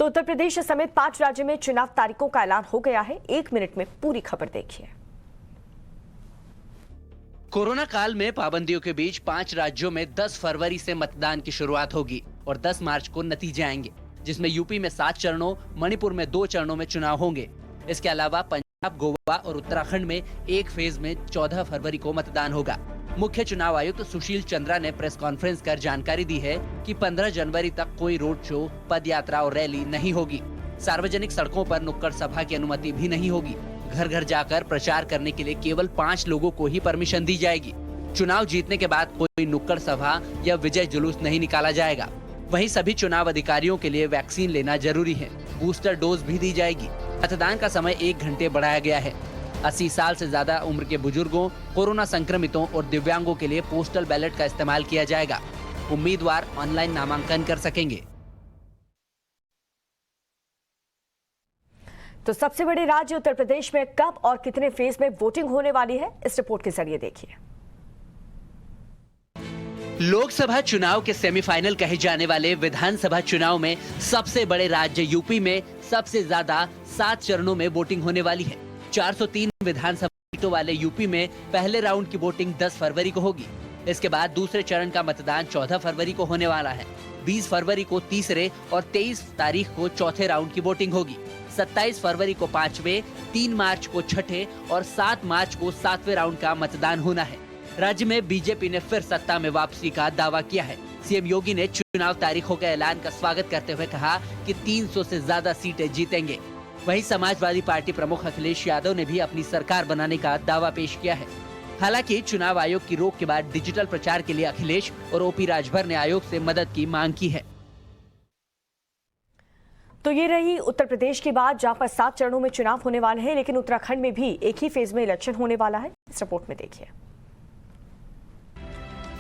तो उत्तर प्रदेश समेत 5 राज्यों में चुनाव तारीखों का ऐलान हो गया है। 1 मिनट में पूरी खबर देखिए। कोरोना काल में पाबंदियों के बीच 5 राज्यों में 10 फरवरी से मतदान की शुरुआत होगी और 10 मार्च को नतीजे आएंगे, जिसमें यूपी में 7 चरणों, मणिपुर में 2 चरणों में चुनाव होंगे। इसके अलावा पंजाब, गोवा और उत्तराखंड में एक फेज में 14 फरवरी को मतदान होगा। मुख्य चुनाव आयुक्त सुशील चंद्रा ने प्रेस कॉन्फ्रेंस कर जानकारी दी है कि 15 जनवरी तक कोई रोड शो, पद यात्रा और रैली नहीं होगी। सार्वजनिक सड़कों पर नुक्कड़ सभा की अनुमति भी नहीं होगी। घर घर जाकर प्रचार करने के लिए केवल 5 लोगों को ही परमिशन दी जाएगी। चुनाव जीतने के बाद कोई नुक्कड़ सभा या विजय जुलूस नहीं निकाला जाएगा। वहीं सभी चुनाव अधिकारियों के लिए वैक्सीन लेना जरूरी है। बूस्टर डोज भी दी जाएगी। मतदान का समय 1 घंटे बढ़ाया गया है। 80 साल से ज्यादा उम्र के बुजुर्गों, कोरोना संक्रमितों और दिव्यांगों के लिए पोस्टल बैलेट का इस्तेमाल किया जाएगा। उम्मीदवार ऑनलाइन नामांकन कर सकेंगे। तो सबसे बड़े राज्य उत्तर प्रदेश में कब और कितने फेज में वोटिंग होने वाली है, इस रिपोर्ट के जरिए देखिए। लोकसभा चुनाव के सेमीफाइनल कहे जाने वाले विधानसभा चुनाव में सबसे बड़े राज्य यूपी में सबसे ज्यादा 7 चरणों में वोटिंग होने वाली है। 403 विधानसभा सीटों वाले यूपी में पहले राउंड की वोटिंग 10 फरवरी को होगी। इसके बाद दूसरे चरण का मतदान 14 फरवरी को होने वाला है। 20 फरवरी को तीसरे और 23 तारीख को चौथे राउंड की वोटिंग होगी। 27 फरवरी को 5वें, 3 मार्च को 6ठे और 7 मार्च को 7वें राउंड का मतदान होना है। राज्य में बीजेपी ने फिर सत्ता में वापसी का दावा किया है। सीएम योगी ने चुनाव तारीखों के ऐलान का स्वागत करते हुए कहा कि 300 से ज्यादा सीटें जीतेंगे। वहीं समाजवादी पार्टी प्रमुख अखिलेश यादव ने भी अपनी सरकार बनाने का दावा पेश किया है। हालांकि चुनाव आयोग की रोक के बाद डिजिटल प्रचार के लिए अखिलेश और ओपी राजभर ने आयोग से मदद की मांग की है। तो ये रही उत्तर प्रदेश की बात, जहां पर 7 चरणों में चुनाव होने वाले हैं, लेकिन उत्तराखंड में भी एक ही फेज में इलेक्शन होने वाला है। इस रिपोर्ट में देखिए।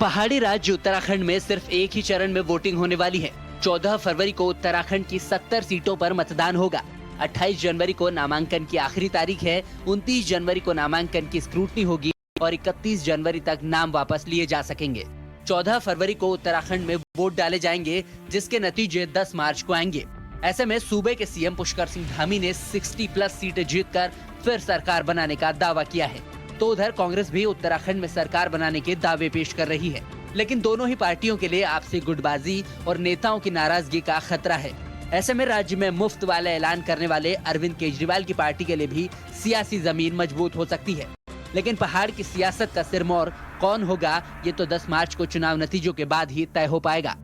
पहाड़ी राज्य उत्तराखंड में सिर्फ एक ही चरण में वोटिंग होने वाली है। 14 फरवरी को उत्तराखंड की 70 सीटों पर मतदान होगा। 28 जनवरी को नामांकन की आखिरी तारीख है। 29 जनवरी को नामांकन की स्क्रूटनी होगी और 31 जनवरी तक नाम वापस लिए जा सकेंगे। 14 फरवरी को उत्तराखंड में वोट डाले जाएंगे, जिसके नतीजे 10 मार्च को आएंगे। ऐसे में सूबे के सीएम पुष्कर सिंह धामी ने 60+ सीटें जीतकर फिर सरकार बनाने का दावा किया है। तो उधर कांग्रेस भी उत्तराखंड में सरकार बनाने के दावे पेश कर रही है, लेकिन दोनों ही पार्टियों के लिए आपसी गुटबाजी और नेताओं की नाराजगी का खतरा है। ऐसे में राज्य में मुफ्त वाला ऐलान करने वाले अरविंद केजरीवाल की पार्टी के लिए भी सियासी जमीन मजबूत हो सकती है। लेकिन पहाड़ की सियासत का सिरमौर कौन होगा, ये तो 10 मार्च को चुनाव नतीजों के बाद ही तय हो पाएगा।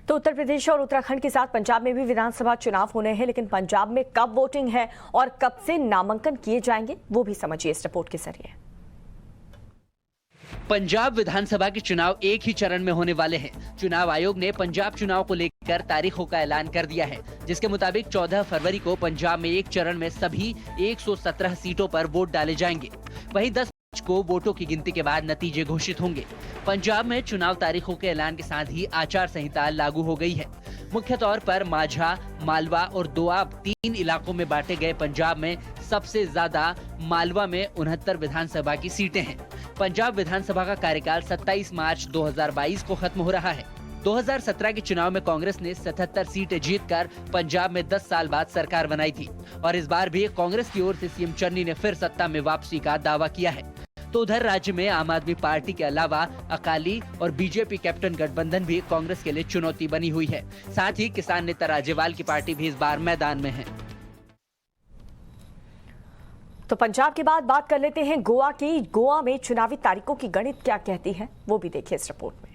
तो उत्तर प्रदेश और उत्तराखंड के साथ पंजाब में भी विधानसभा चुनाव होने हैं, लेकिन पंजाब में कब वोटिंग है और कब से नामांकन किए जाएंगे, वो भी समझिए इस रिपोर्ट के जरिए। पंजाब विधानसभा के चुनाव एक ही चरण में होने वाले हैं। चुनाव आयोग ने पंजाब चुनाव को लेकर तारीखों का ऐलान कर दिया है, जिसके मुताबिक 14 फरवरी को पंजाब में एक चरण में सभी 117 सीटों पर वोट डाले जाएंगे। वहीं 10 मार्च को वोटों की गिनती के बाद नतीजे घोषित होंगे। पंजाब में चुनाव तारीखों के ऐलान के साथ ही आचार संहिता लागू हो गई है। मुख्य तौर पर माझा, मालवा और दोआब 3 इलाकों में बांटे गए पंजाब में सबसे ज्यादा मालवा में 69 विधानसभा की सीटें हैं। पंजाब विधानसभा का कार्यकाल 27 मार्च 2022 को खत्म हो रहा है। 2017 के चुनाव में कांग्रेस ने 77 सीटें जीतकर पंजाब में 10 साल बाद सरकार बनाई थी और इस बार भी कांग्रेस की ओर से सीएम चन्नी ने फिर सत्ता में वापसी का दावा किया है। तो उधर राज्य में आम आदमी पार्टी के अलावा अकाली और बीजेपी कैप्टन गठबंधन भी कांग्रेस के लिए चुनौती बनी हुई है। साथ ही किसान नेता राजेवाल की पार्टी भी इस बार मैदान में है। तो पंजाब के बाद बात कर लेते हैं गोवा की। गोवा में चुनावी तारीखों की गणित क्या कहती है, वो भी देखिए इस रिपोर्ट में।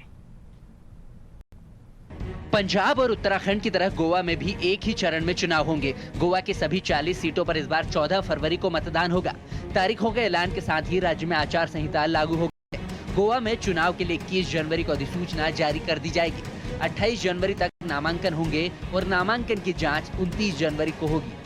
पंजाब और उत्तराखंड की तरह गोवा में भी एक ही चरण में चुनाव होंगे। गोवा की सभी 40 सीटों पर इस बार 14 फरवरी को मतदान होगा। तारीखों के ऐलान के साथ ही राज्य में आचार संहिता लागू हो गई है। गोवा में चुनाव के लिए 21 जनवरी को अधिसूचना जारी कर दी जाएगी। 28 जनवरी तक नामांकन होंगे और नामांकन की जांच 29 जनवरी को होगी।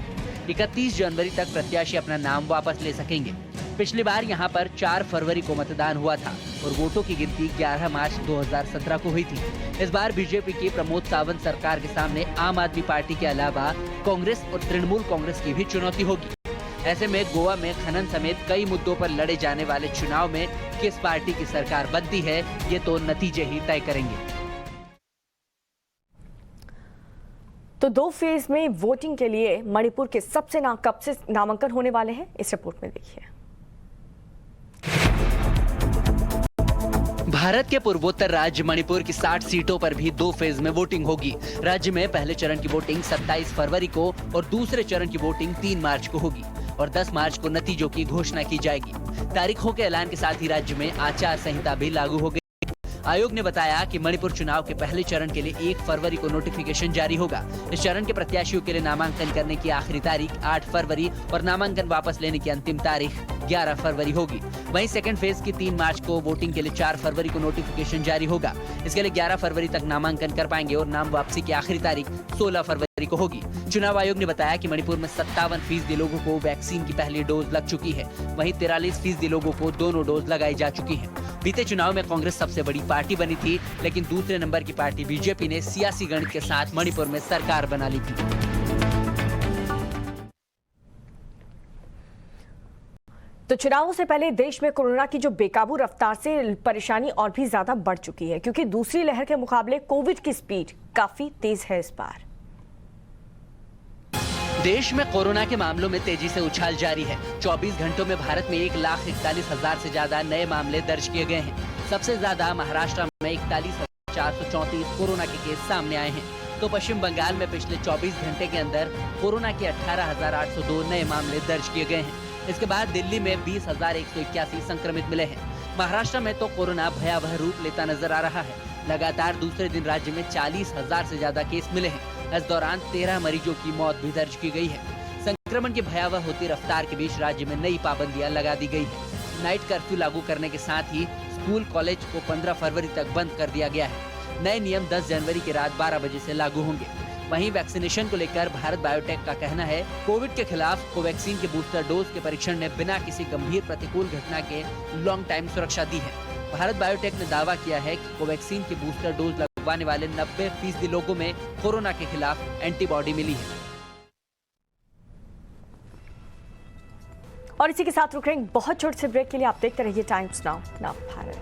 31 जनवरी तक प्रत्याशी अपना नाम वापस ले सकेंगे। पिछली बार यहां पर 4 फरवरी को मतदान हुआ था और वोटों की गिनती 11 मार्च 2017 को हुई थी। इस बार बीजेपी की प्रमोद सावंत सरकार के सामने आम आदमी पार्टी के अलावा कांग्रेस और तृणमूल कांग्रेस की भी चुनौती होगी। ऐसे में गोवा में खनन समेत कई मुद्दों पर लड़े जाने वाले चुनाव में किस पार्टी की सरकार बनती है, ये तो नतीजे ही तय करेंगे। तो 2 फेज में वोटिंग के लिए मणिपुर के कब से नामांकन होने वाले हैं, इस रिपोर्ट में देखिए। भारत के पूर्वोत्तर राज्य मणिपुर की 60 सीटों पर भी 2 फेज में वोटिंग होगी। राज्य में पहले चरण की वोटिंग 27 फरवरी को और दूसरे चरण की वोटिंग 3 मार्च को होगी और 10 मार्च को नतीजों की घोषणा की जाएगी। तारीखों के ऐलान के साथ ही राज्य में आचार संहिता भी लागू हो गई। आयोग ने बताया कि मणिपुर चुनाव के पहले चरण के लिए 1 फरवरी को नोटिफिकेशन जारी होगा। इस चरण के प्रत्याशियों के लिए नामांकन करने की आखिरी तारीख 8 फरवरी और नामांकन वापस लेने की अंतिम तारीख 11 फरवरी होगी। वहीं सेकंड फेज की 3 मार्च को वोटिंग के लिए 4 फरवरी को नोटिफिकेशन जारी होगा। इसके लिए 11 फरवरी तक नामांकन कर पाएंगे और नाम वापसी की आखिरी तारीख 16 फरवरी को होगी। चुनाव आयोग ने बताया कि मणिपुर में 57% लोगों को वैक्सीन की पहली डोज लग चुकी है। वहीं 43% लोगों को दोनों डोज लगाई जा चुकी है। बीते चुनाव में कांग्रेस सबसे बड़ी पार्टी बनी थी, लेकिन दूसरे नंबर की पार्टी बीजेपी ने सियासी गणित के साथ मणिपुर में सरकार बना ली थी। तो चुनावों से पहले देश में कोरोना की जो बेकाबू रफ्तार से परेशानी और भी ज्यादा बढ़ चुकी है, क्योंकि दूसरी लहर के मुकाबले कोविड की स्पीड काफी तेज है इस बार। देश में कोरोना के मामलों में तेजी से उछाल जारी है। 24 घंटों में भारत में 1,41,000 से ज्यादा नए मामले दर्ज किए गए हैं। सबसे ज्यादा महाराष्ट्र में 41,434 कोरोना के केस सामने आए हैं। तो पश्चिम बंगाल में पिछले 24 घंटे के अंदर कोरोना के 18,802 नए मामले दर्ज किए गए हैं। इसके बाद दिल्ली में 20,181 संक्रमित मिले हैं। महाराष्ट्र में तो कोरोना भयावह रूप लेता नजर आ रहा है। लगातार दूसरे दिन राज्य में 40,000 से ज्यादा केस मिले हैं। इस दौरान 13 मरीजों की मौत भी दर्ज की गई है। संक्रमण की भयावह होती रफ्तार के बीच राज्य में नई पाबंदियां लगा दी गई है। नाइट कर्फ्यू लागू करने के साथ ही स्कूल कॉलेज को 15 फरवरी तक बंद कर दिया गया है। नए नियम 10 जनवरी की रात 12 बजे से लागू होंगे। वहीं वैक्सीनेशन को लेकर भारत बायोटेक का कहना है, कोविड के खिलाफ कोवैक्सीन के बूस्टर डोज के परीक्षण ने बिना किसी गंभीर प्रतिकूल घटना के लॉन्ग टाइम सुरक्षा दी है। भारत बायोटेक ने दावा किया है कि कोवैक्सीन के बूस्टर डोज लगवाने वाले 90% लोगों में कोरोना के खिलाफ एंटीबॉडी मिली है। और इसी के साथ रुक रहे हैं बहुत छोटे से ब्रेक के लिए। आप देखते रहिए टाइम्स नाउ भारत।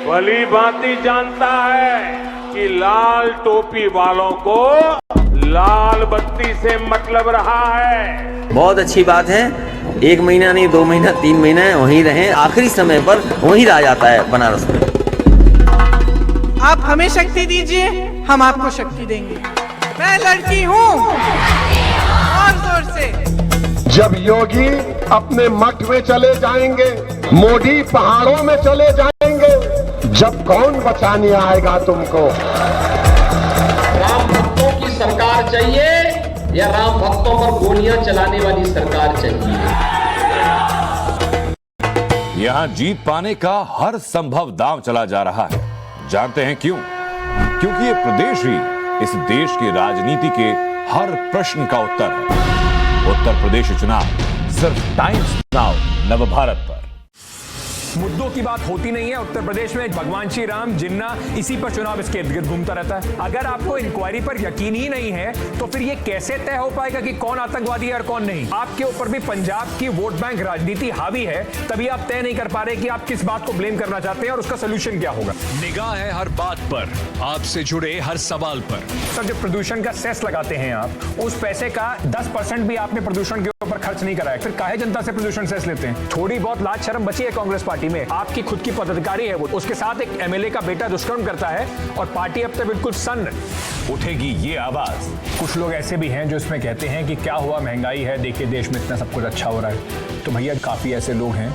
भली भांति जानता है कि लाल टोपी वालों को लाल बत्ती से मतलब रहा है। बहुत अच्छी बात है। 1 महीना नहीं, 2 महीना, 3 महीना वहीं रहें, आखिरी समय पर वहीं रह जाता है बनारस में। आप हमें शक्ति दीजिए, हम आपको शक्ति देंगे। मैं लड़की हूँ, और जोर से। जब योगी अपने मठ में चले जाएंगे, मोदी पहाड़ों में चले जाएंगे, जब कौन बचाने आएगा तुमको? राम भक्तों की सरकार चाहिए या राम भक्तों पर गोलियां चलाने वाली सरकार चाहिए? यहां जीत पाने का हर संभव दांव चला जा रहा है। जानते हैं क्यों? क्योंकि ये प्रदेश ही इस देश की राजनीति के हर प्रश्न का उत्तर है। उत्तर प्रदेश चुनाव सिर्फ टाइम्स नाउ नवभारत पर। मुद्दों की बात होती नहीं है उत्तर प्रदेश में। भगवान श्री राम जिन्ना इसी पर चुनाव इसके इर्द गिर्द घूमता रहता है। अगर आपको इंक्वायरी पर यकीन ही नहीं है तो फिर ये कैसे तय हो पाएगा कि कौन आतंकवादी है और कौन नहीं? आपके ऊपर भी पंजाब की वोट बैंक राजनीति हावी है, तभी आप तय नहीं कर पा रहे कि आप किस बात को ब्लेम करना चाहते हैं और उसका सोल्यूशन क्या होगा। निगाह है हर बात पर, आपसे जुड़े हर सवाल पर। सर, जो प्रदूषण का सेस लगाते हैं आप, उस पैसे का 10% भी आपने प्रदूषण के ऊपर खर्च नहीं कराया, फिर काहे जनता से प्रदूषण सेस लेते हैं? थोड़ी बहुत लाज शर्म बची है कांग्रेस पार्टी में। आपकी खुद की पदाधिकारी है वो, उसके साथ एक एमएलए का बेटा दुष्कर्म करता है और पार्टी अब तक बिल्कुल सन्न। उठेगी ये आवाज। कुछ लोग ऐसे भी हैं जो इसमें कहते हैं कि क्या हुआ, महंगाई है, देखिए देश में इतना सब कुछ अच्छा हो रहा है। तो भैया काफी ऐसे लोग हैं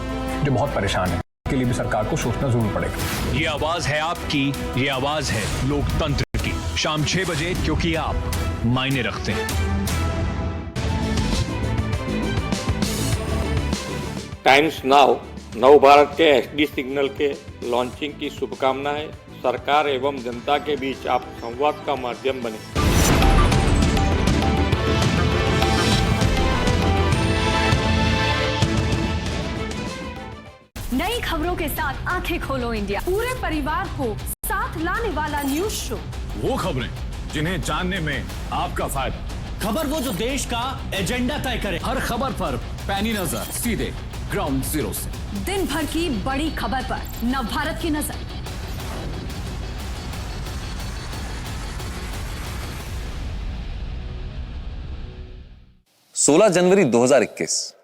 जो बहुत परेशान हैं, के लिए भी सरकार को सोचना जरूर पड़ेगा। ये आवाज है आपकी, ये आवाज है लोकतंत्र की। शाम 6 बजे, क्योंकि आप मायने रखते हैं। टाइम्स नाउ नव भारत के एचडी सिग्नल के लॉन्चिंग की शुभकामनाएं। सरकार एवं जनता के बीच आप संवाद का माध्यम बने। नई खबरों के साथ आंखें खोलो इंडिया, पूरे परिवार को साथ लाने वाला न्यूज शो। वो खबरें जिन्हें जानने में आपका फायदा, खबर वो जो देश का एजेंडा तय करे। हर खबर पर पैनी नजर, सीधे ग्राउंड जीरो से। दिन भर की बड़ी खबर पर नवभारत की नजर। 16 जनवरी 2021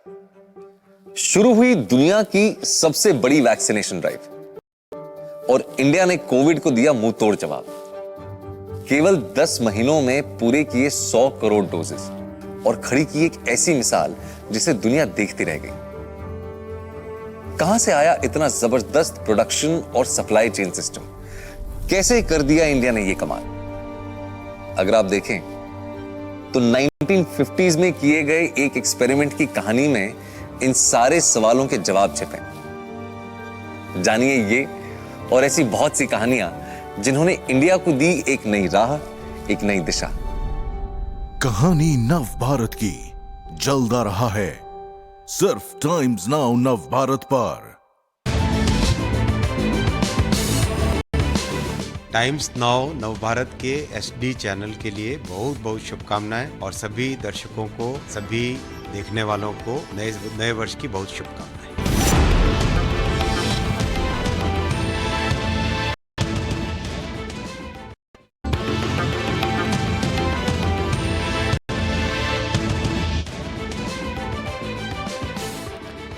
शुरू हुई दुनिया की सबसे बड़ी वैक्सीनेशन ड्राइव और इंडिया ने कोविड को दिया मुंह तोड़ जवाब। केवल 10 महीनों में पूरे किए 100 करोड़ डोजेस और खड़ी की एक ऐसी मिसाल जिसे दुनिया देखती रह गई। कहां से आया इतना जबरदस्त प्रोडक्शन और सप्लाई चेन सिस्टम? कैसे कर दिया इंडिया ने यह कमाल? अगर आप देखें तो 1950s में किए गए एक एक्सपेरिमेंट की कहानी में इन सारे सवालों के जवाब छिपे। जानिए ये और ऐसी बहुत सी कहानियां जिन्होंने इंडिया को दी एक नई राह, एक नई दिशा। कहानी नव भारत की जल्द आ रहा है सिर्फ टाइम्स नाउ नव भारत पर। टाइम्स नाउ नवभारत के HD चैनल के लिए बहुत बहुत शुभकामनाएं और सभी दर्शकों को, सभी देखने वालों को नए वर्ष की बहुत शुभकामनाएं।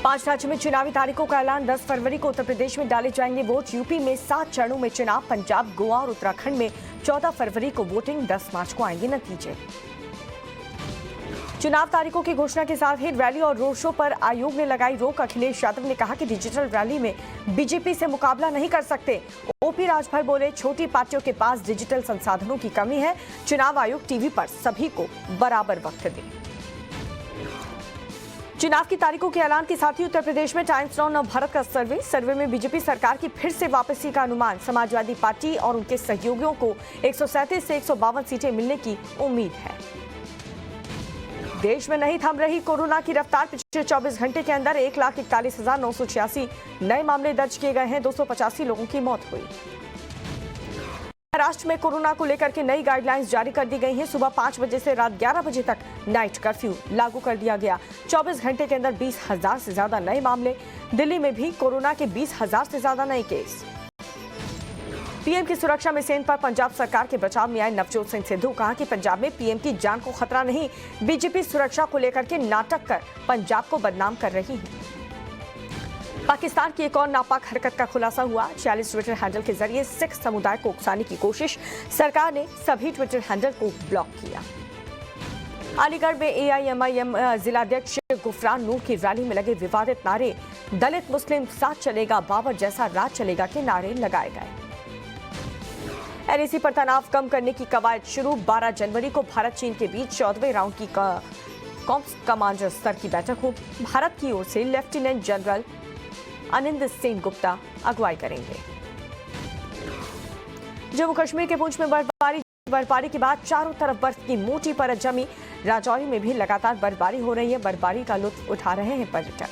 पांच राज्यों में चुनावी तारीखों का ऐलान। 10 फरवरी को उत्तर प्रदेश में डाले जाएंगे वोट। यूपी में 7 चरणों में चुनाव। पंजाब, गोवा और उत्तराखंड में 14 फरवरी को वोटिंग। 10 मार्च को आएंगे नतीजे। चुनाव तारीखों की घोषणा के साथ ही रैली और रोड शो पर आयोग ने लगाई रोक। अखिलेश यादव ने कहा कि डिजिटल रैली में बीजेपी से मुकाबला नहीं कर सकते। ओपी राजभर बोले, छोटी पार्टियों के पास डिजिटल संसाधनों की कमी है। चुनाव आयोग टीवी पर सभी को बराबर वक्त दे। चुनाव की तारीखों के ऐलान के साथ ही उत्तर प्रदेश में टाइम्स नाउ नवभारत का सर्वे में बीजेपी सरकार की फिर से वापसी का अनुमान। समाजवादी पार्टी और उनके सहयोगियों को 137 से 152 सीटें मिलने की उम्मीद है। देश में नहीं थम रही कोरोना की रफ्तार। पिछले 24 घंटे के अंदर 1,41,986 नए मामले दर्ज किए गए हैं। 285 लोगों की मौत हुई। महाराष्ट्र में कोरोना को लेकर के नई गाइडलाइंस जारी कर दी गई हैं। सुबह 5 बजे से रात 11 बजे तक नाइट कर्फ्यू लागू कर दिया गया। 24 घंटे के अंदर 20,000 से ज्यादा नए मामले। दिल्ली में भी कोरोना के 20,000 से ज्यादा नए केस। पीएम की सुरक्षा में सेंध पर पंजाब सरकार के बचाव में आए नवजोत सिंह सिद्धू। कहा कि पंजाब में पीएम की जान को खतरा नहीं, बीजेपी सुरक्षा को लेकर के नाटक कर पंजाब को बदनाम कर रही है। पाकिस्तान की एक और नापाक हरकत का खुलासा हुआ। 46 ट्विटर हैंडल के जरिए सिख समुदाय को उकसाने की कोशिश। सरकार ने सभी ट्विटर हैंडल को ब्लॉक किया। अलीगढ़ में AIMIM जिलाध्यक्ष गुफरान नूर की रैली में लगे विवादित नारे। दलित मुस्लिम साथ चलेगा, बाबर जैसा राज चलेगा के नारे लगाए गए। NAC पर तनाव कम करने की कवायद शुरू। 12 जनवरी को भारत चीन के बीच 14वें राउंड की कॉम्स कमांडर स्तर की बैठक होगी। भारत की ओर से लेफ्टिनेंट जनरल आनंद सेन गुप्ता अगुवाई करेंगे। जम्मू कश्मीर के पुंछ में बर्फबारी के बाद चारों तरफ बर्फ की मोटी परत जमी। राजौरी में भी लगातार बर्फबारी हो रही है। बर्फबारी का लुत्फ उठा रहे हैं पर्यटक।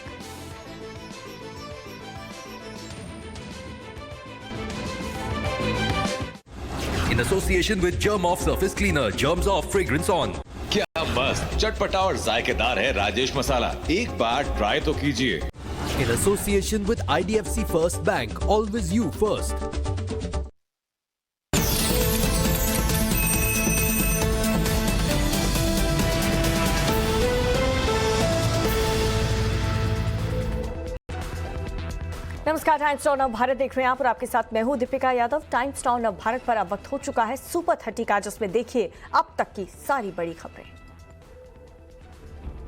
In association with Germ Off Surface Cleaner, Germs Off Fragrance On. क्या मस्त, चटपटा और जायकेदार है राजेश मसाला। एक बार ट्राई तो कीजिए। In association with IDFC First Bank, always you first. नमस्कार, टाइम्स नाउ नवभारत देख रहे हैं आप और आपके साथ मैं हूं दीपिका यादव। टाइम्स नाउ नवभारत पर अब वक्त हो चुका है सुपर 30 का, जिसमें देखिए अब तक की सारी बड़ी खबरें।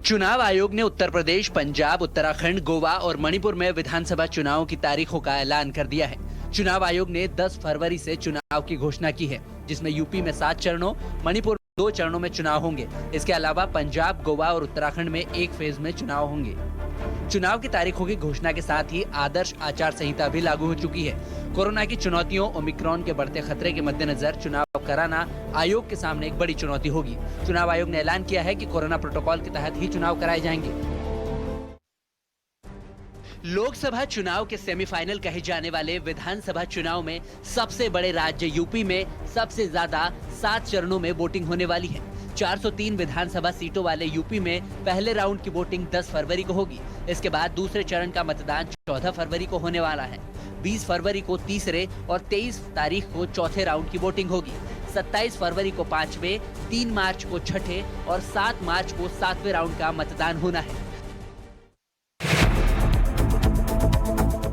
चुनाव आयोग ने उत्तर प्रदेश, पंजाब, उत्तराखंड, गोवा और मणिपुर में विधानसभा चुनावों की तारीखों का ऐलान कर दिया है। चुनाव आयोग ने 10 फरवरी से चुनाव की घोषणा की है, जिसमें यूपी में 7 चरणों, मणिपुर में 2 चरणों में चुनाव होंगे। इसके अलावा पंजाब, गोवा और उत्तराखंड में 1 फेज में चुनाव होंगे। चुनाव की तारीखों की घोषणा के साथ ही आदर्श आचार संहिता भी लागू हो चुकी है। कोरोना की चुनौतियों, ओमिक्रॉन के बढ़ते खतरे के मद्देनजर चुनाव कराना आयोग के सामने एक बड़ी चुनौती होगी। चुनाव आयोग ने ऐलान किया है कि कोरोना प्रोटोकॉल के तहत ही चुनाव कराए जाएंगे। लोकसभा चुनाव के सेमीफाइनल कहे जाने वाले विधानसभा चुनाव में सबसे बड़े राज्य यूपी में सबसे ज्यादा 7 चरणों में वोटिंग होने वाली है। 403 विधानसभा सीटों वाले यूपी में पहले राउंड की वोटिंग 10 फरवरी को होगी। इसके बाद दूसरे चरण का मतदान 14 फरवरी को होने वाला है। 20 फरवरी को तीसरे और 23 तारीख को चौथे राउंड की वोटिंग होगी। 27 फरवरी को पांचवें, 3 मार्च को छठे और 7 मार्च को 7वें राउंड का मतदान होना है।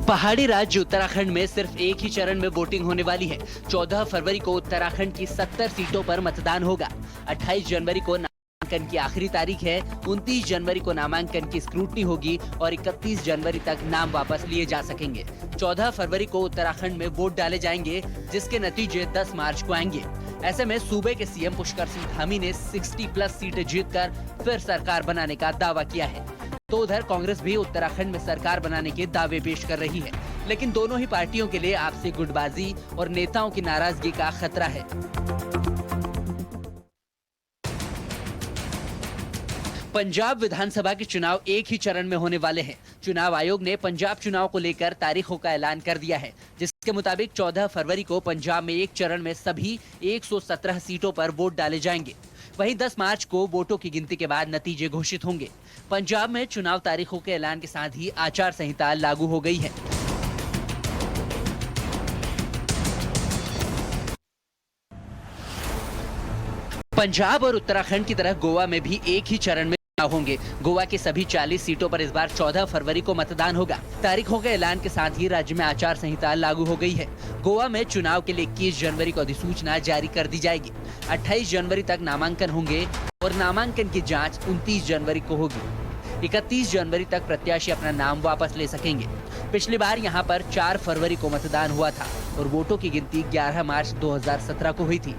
पहाड़ी राज्य उत्तराखंड में सिर्फ एक ही चरण में वोटिंग होने वाली है। 14 फरवरी को उत्तराखंड की 70 सीटों पर मतदान होगा। 28 जनवरी को नामांकन की आखिरी तारीख है। 29 जनवरी को नामांकन की स्क्रूटनी होगी और 31 जनवरी तक नाम वापस लिए जा सकेंगे। 14 फरवरी को उत्तराखंड में वोट डाले जाएंगे, जिसके नतीजे 10 मार्च को आएंगे। ऐसे में सूबे के सीएम पुष्कर सिंह धामी ने 60+ सीटें जीतकर फिर सरकार बनाने का दावा किया है। तो उधर कांग्रेस भी उत्तराखंड में सरकार बनाने के दावे पेश कर रही है, लेकिन दोनों ही पार्टियों के लिए आपसी गुटबाजी और नेताओं की नाराजगी का खतरा है। पंजाब विधानसभा के चुनाव एक ही चरण में होने वाले हैं। चुनाव आयोग ने पंजाब चुनाव को लेकर तारीखों का ऐलान कर दिया है, जिसके मुताबिक 14 फरवरी को पंजाब में एक चरण में सभी 117 सीटों पर वोट डाले जाएंगे। वहीं 10 मार्च को वोटों की गिनती के बाद नतीजे घोषित होंगे। पंजाब में चुनाव तारीखों के ऐलान के साथ ही आचार संहिता लागू हो गई है। पंजाब और उत्तराखंड की तरह गोवा में भी एक ही चरण में चुनाव होंगे। गोवा की सभी 40 सीटों पर इस बार 14 फरवरी को मतदान होगा। तारीखों के ऐलान के साथ ही राज्य में आचार संहिता लागू हो गई है। गोवा में चुनाव के लिए 21 जनवरी को अधिसूचना जारी कर दी जाएगी। 28 जनवरी तक नामांकन होंगे और नामांकन की जांच 29 जनवरी को होगी। 31 जनवरी तक प्रत्याशी अपना नाम वापस ले सकेंगे। पिछली बार यहां पर 4 फरवरी को मतदान हुआ था और वोटों की गिनती 11 मार्च 2017 को हुई थी।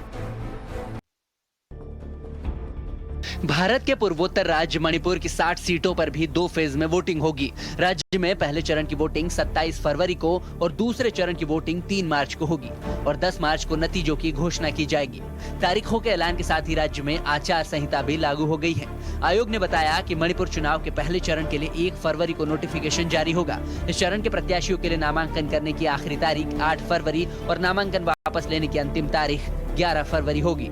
भारत के पूर्वोत्तर राज्य मणिपुर की 60 सीटों पर भी 2 फेज में वोटिंग होगी। राज्य में पहले चरण की वोटिंग 27 फरवरी को और दूसरे चरण की वोटिंग 3 मार्च को होगी और 10 मार्च को नतीजों की घोषणा की जाएगी। तारीखों के ऐलान के साथ ही राज्य में आचार संहिता भी लागू हो गई है। आयोग ने बताया कि मणिपुर चुनाव के पहले चरण के लिए 1 फरवरी को नोटिफिकेशन जारी होगा। इस चरण के प्रत्याशियों के लिए नामांकन करने की आखिरी तारीख 8 फरवरी और नामांकन वापस लेने की अंतिम तारीख 11 फरवरी होगी।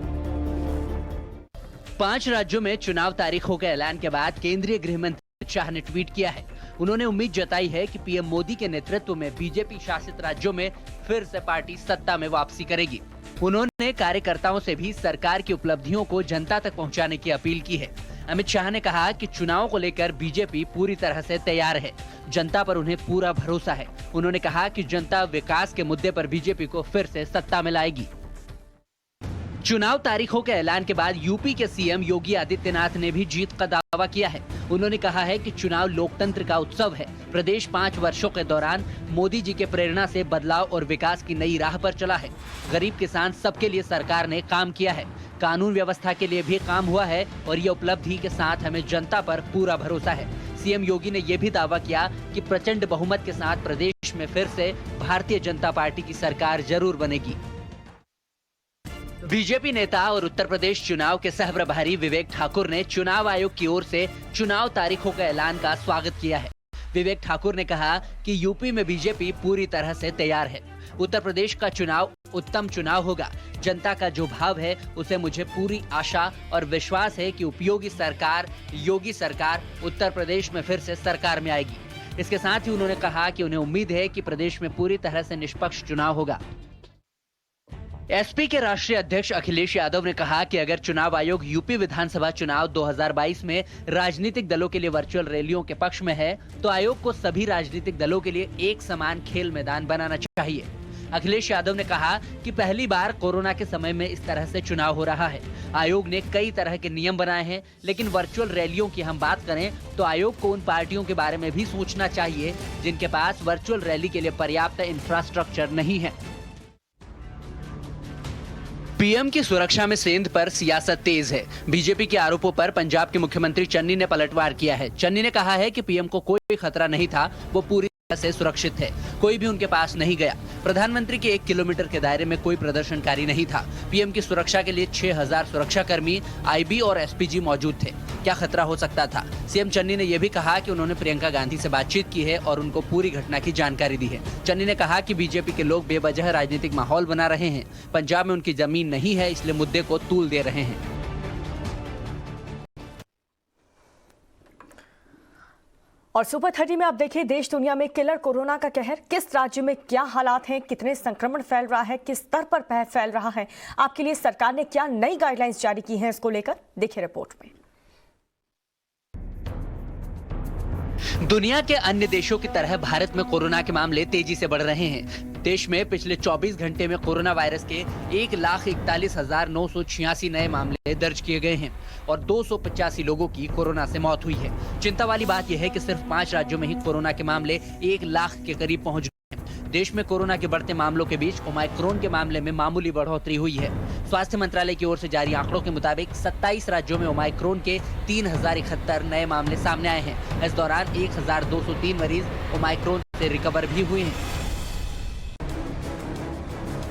5 राज्यों में चुनाव तारीखों के ऐलान के बाद केंद्रीय गृह मंत्री अमित शाह ने ट्वीट किया है। उन्होंने उम्मीद जताई है कि पीएम मोदी के नेतृत्व में बीजेपी शासित राज्यों में फिर से पार्टी सत्ता में वापसी करेगी। उन्होंने कार्यकर्ताओं से भी सरकार की उपलब्धियों को जनता तक पहुंचाने की अपील की है। अमित शाह ने कहा कि चुनाव को लेकर बीजेपी पूरी तरह से तैयार है। जनता पर उन्हें पूरा भरोसा है। उन्होंने कहा कि जनता विकास के मुद्दे पर बीजेपी को फिर से सत्ता में लाएगी। चुनाव तारीखों के ऐलान के बाद यूपी के सीएम योगी आदित्यनाथ ने भी जीत का दावा किया है। उन्होंने कहा है कि चुनाव लोकतंत्र का उत्सव है। प्रदेश 5 वर्षों के दौरान मोदी जी के प्रेरणा से बदलाव और विकास की नई राह पर चला है। गरीब किसान सबके लिए सरकार ने काम किया है। कानून व्यवस्था के लिए भी काम हुआ है और ये उपलब्धि के साथ हमें जनता पर पूरा भरोसा है। सीएम योगी ने यह भी दावा किया कि प्रचंड बहुमत के साथ प्रदेश में फिर से भारतीय जनता पार्टी की सरकार जरूर बनेगी। बीजेपी नेता और उत्तर प्रदेश चुनाव के सह प्रभारी विवेक ठाकुर ने चुनाव आयोग की ओर से चुनाव तारीखों के ऐलान का स्वागत किया है। विवेक ठाकुर ने कहा कि यूपी में बीजेपी पूरी तरह से तैयार है। उत्तर प्रदेश का चुनाव उत्तम चुनाव होगा। जनता का जो भाव है उसे मुझे पूरी आशा और विश्वास है कि उपयोगी सरकार, योगी सरकार उत्तर प्रदेश में फिर से सरकार में आएगी। इसके साथ ही उन्होंने कहा कि उन्हें उम्मीद है कि प्रदेश में पूरी तरह से निष्पक्ष चुनाव होगा। एसपी के राष्ट्रीय अध्यक्ष अखिलेश यादव ने कहा कि अगर चुनाव आयोग यूपी विधानसभा चुनाव 2022 में राजनीतिक दलों के लिए वर्चुअल रैलियों के पक्ष में है, तो आयोग को सभी राजनीतिक दलों के लिए एक समान खेल मैदान बनाना चाहिए। अखिलेश यादव ने कहा कि पहली बार कोरोना के समय में इस तरह से चुनाव हो रहा है। आयोग ने कई तरह के नियम बनाए हैं, लेकिन वर्चुअल रैलियों की हम बात करें तो आयोग को उन पार्टियों के बारे में भी सोचना चाहिए जिनके पास वर्चुअल रैली के लिए पर्याप्त इंफ्रास्ट्रक्चर नहीं है। पीएम की सुरक्षा में सेंध पर सियासत तेज है। बीजेपी के आरोपों पर पंजाब के मुख्यमंत्री चन्नी ने पलटवार किया है। चन्नी ने कहा है कि पीएम को कोई खतरा नहीं था, वो पूरी से सुरक्षित थे। कोई भी उनके पास नहीं गया। प्रधानमंत्री के 1 किलोमीटर के दायरे में कोई प्रदर्शनकारी नहीं था। पीएम की सुरक्षा के लिए 6000 सुरक्षाकर्मी, आईबी और एसपीजी मौजूद थे। क्या खतरा हो सकता था? सीएम चन्नी ने यह भी कहा कि उन्होंने प्रियंका गांधी से बातचीत की है और उनको पूरी घटना की जानकारी दी है। चन्नी ने कहा कि बीजेपी के लोग बेवजह राजनीतिक माहौल बना रहे हैं। पंजाब में उनकी जमीन नहीं है, इसलिए मुद्दे को तूल दे रहे हैं। और सुपर 30 में आप देखिए देश दुनिया में किलर कोरोना का कहर। किस राज्य में क्या हालात हैं, कितने संक्रमण फैल रहा है, किस स्तर पर फैल रहा है, आपके लिए सरकार ने क्या नई गाइडलाइंस जारी की हैं, इसको लेकर देखिए रिपोर्ट में। दुनिया के अन्य देशों की तरह भारत में कोरोना के मामले तेजी से बढ़ रहे हैं। देश में पिछले 24 घंटे में कोरोना वायरस के 1,41,986 नए मामले दर्ज किए गए हैं और 285 लोगों की कोरोना से मौत हुई है। चिंता वाली बात यह है कि सिर्फ 5 राज्यों में ही कोरोना के मामले 1 लाख के करीब पहुंच गए हैं। देश में कोरोना के बढ़ते मामलों के बीच ओमाइक्रोन के मामले में मामूली बढ़ोतरी हुई है। स्वास्थ्य मंत्रालय की ओर से जारी आंकड़ों के मुताबिक 27 राज्यों में ओमाइक्रोन के 3071 नए मामले सामने आए हैं। इस दौरान 1203 मरीज ओमाइक्रोन से रिकवर भी हुए हैं।